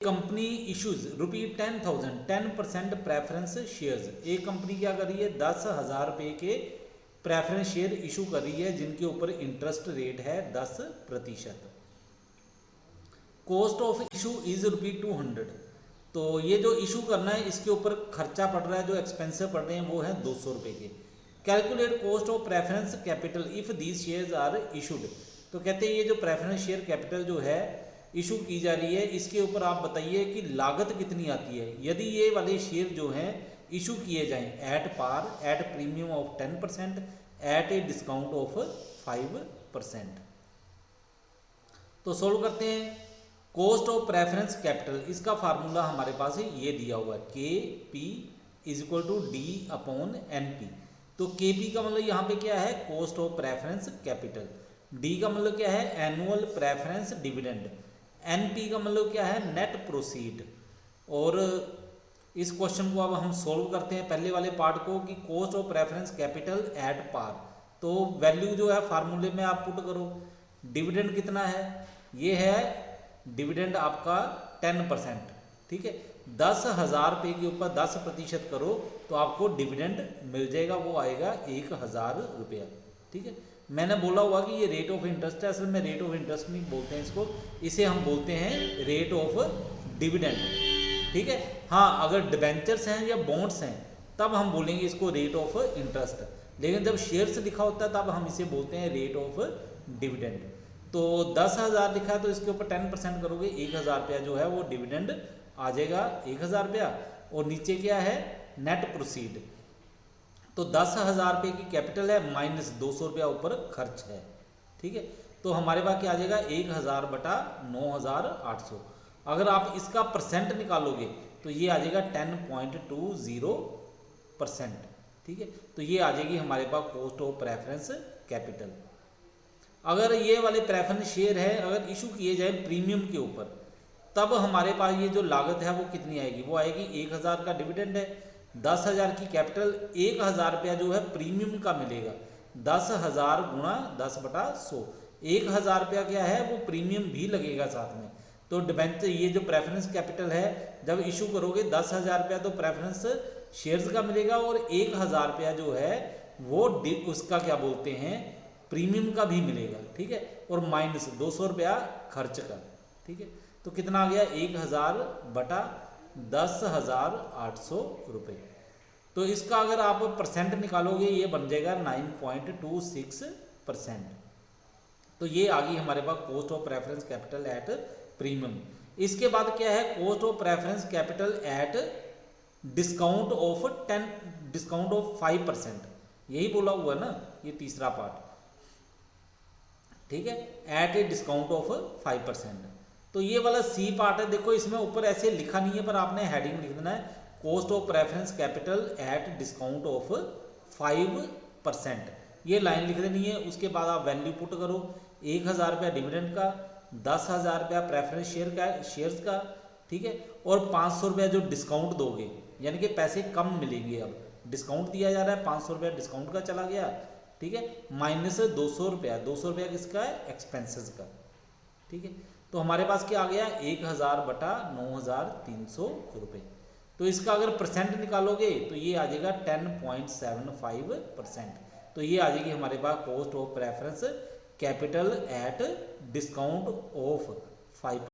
Company issues ₹10,000 10% preference shares. एक company क्या कर रही है, 10,000 रुपये के प्रेफरेंस शेयर इशू कर रही है जिनके ऊपर इंटरेस्ट रेट है 10%। Cost of issue is ₹200। तो ये जो इशू करना है इसके ऊपर खर्चा पड़ रहा है, जो एक्सपेंसिव पड़ रहे हैं वो है 200 रुपये के। Calculate cost of preference capital if these shares are issued. तो कहते हैं ये जो प्रेफरेंस शेयर कैपिटल जो है इशू की जा रही है इसके ऊपर आप बताइए कि लागत कितनी आती है यदि ये वाले शेयर जो हैं इशू किए जाएं at par, at premium of 10%, at a discount of 5%। तो सोल्व करते हैं। कॉस्ट ऑफ प्रेफरेंस कैपिटल, इसका फार्मूला हमारे पास ये दिया हुआ है, KP = D/NP। तो KP का मतलब यहाँ पे क्या है, cost of preference capital. D का मतलब क्या है, एनुअल प्रेफरेंस डिविडेंड। NP का मतलब क्या है, नेट प्रोसीड। और इस क्वेश्चन को अब हम सोल्व करते हैं पहले वाले पार्ट को कि cost of preference capital at par. तो वैल्यू जो है फार्मूले में आप पुट करो। डिविडेंड कितना है, ये है डिविडेंड आपका 10%, ठीक है। 10,000 रुपये के ऊपर 10% करो तो आपको डिविडेंड मिल जाएगा, वो आएगा 1,000 रुपया, ठीक है। मैंने बोला हुआ कि ये रेट ऑफ इंटरेस्ट है, असल में रेट ऑफ इंटरेस्ट नहीं बोलते हैं इसको, इसे हम बोलते हैं रेट ऑफ डिविडेंड, ठीक है। हाँ, अगर डिबेंचर्स हैं या बॉन्ड्स हैं तब हम बोलेंगे इसको रेट ऑफ इंटरेस्ट, लेकिन जब शेयर्स लिखा होता है तब हम इसे बोलते हैं रेट ऑफ डिविडेंड। तो 10,000 लिखा है तो इसके ऊपर 10% करोगे 1,000 रुपया जो है वो डिविडेंड आ जाएगा, 1,000 रुपया। और नीचे क्या है, नेट प्रोसीड। तो 10,000 रुपये की कैपिटल है माइनस 200 रुपया ऊपर खर्च है, ठीक है। तो हमारे पास क्या आ जाएगा, 1,000 बटा 9,800। अगर आप इसका परसेंट निकालोगे तो ये आ जाएगा 10.20%, ठीक है। तो ये आ जाएगी हमारे पास कॉस्ट ऑफ प्रेफरेंस कैपिटल। अगर ये वाले प्रेफरेंस शेयर है अगर इशू किए जाए प्रीमियम के ऊपर, तब हमारे पास ये जो लागत है वो कितनी आएगी, वो आएगी 1,000 का डिविडेंड है, 10,000 की कैपिटल, 1,000 रुपया जो है प्रीमियम का मिलेगा। 10,000 गुणा 10/100, 1,000 रुपया क्या है वो प्रीमियम भी लगेगा साथ में। तो डिबेंचर, ये जो प्रेफरेंस कैपिटल है जब इशू करोगे 10,000 रुपया तो प्रेफरेंस शेयर्स का मिलेगा, और 1,000 रुपया जो है वो उसका क्या बोलते हैं, प्रीमियम का भी मिलेगा, ठीक है। और माइनस 200 रुपया खर्च का, ठीक है। तो कितना आ गया, 1,000 बटा 10,800 रुपये। तो इसका अगर आप परसेंट निकालोगे ये बन जाएगा 9.26%। तो ये आ गई हमारे पास cost of preference capital at premium. इसके बाद क्या है, cost of preference capital at discount of 5%। यही बोला हुआ है ना, ये तीसरा पार्ट, ठीक है, एट ए डिस्काउंट ऑफ 5%। तो ये वाला सी पार्ट है, देखो इसमें ऊपर ऐसे लिखा नहीं है पर आपने हेडिंग लिख देना है, cost of preference capital at discount of 5%, ये लाइन लिख देनी है। उसके बाद आप वैल्यू पुट करो, 1,000 रुपया डिविडेंड का, 10,000 रुपया प्रेफरेंस शेयर्स का, ठीक है। और 500 रुपया जो डिस्काउंट दोगे, यानी कि पैसे कम मिलेंगे। अब डिस्काउंट दिया जा रहा है, 500 रुपया डिस्काउंट का चला गया, ठीक है, माइनस 200 रुपया। 200 रुपया किसका है, एक्सपेंसेस का, ठीक है। तो हमारे पास क्या आ गया, 1,000 बटा 9,300 रुपये। तो इसका अगर परसेंट निकालोगे तो ये आ जाएगा 10.75%। तो ये आ जाएगी हमारे पास cost of preference capital at discount of 5%।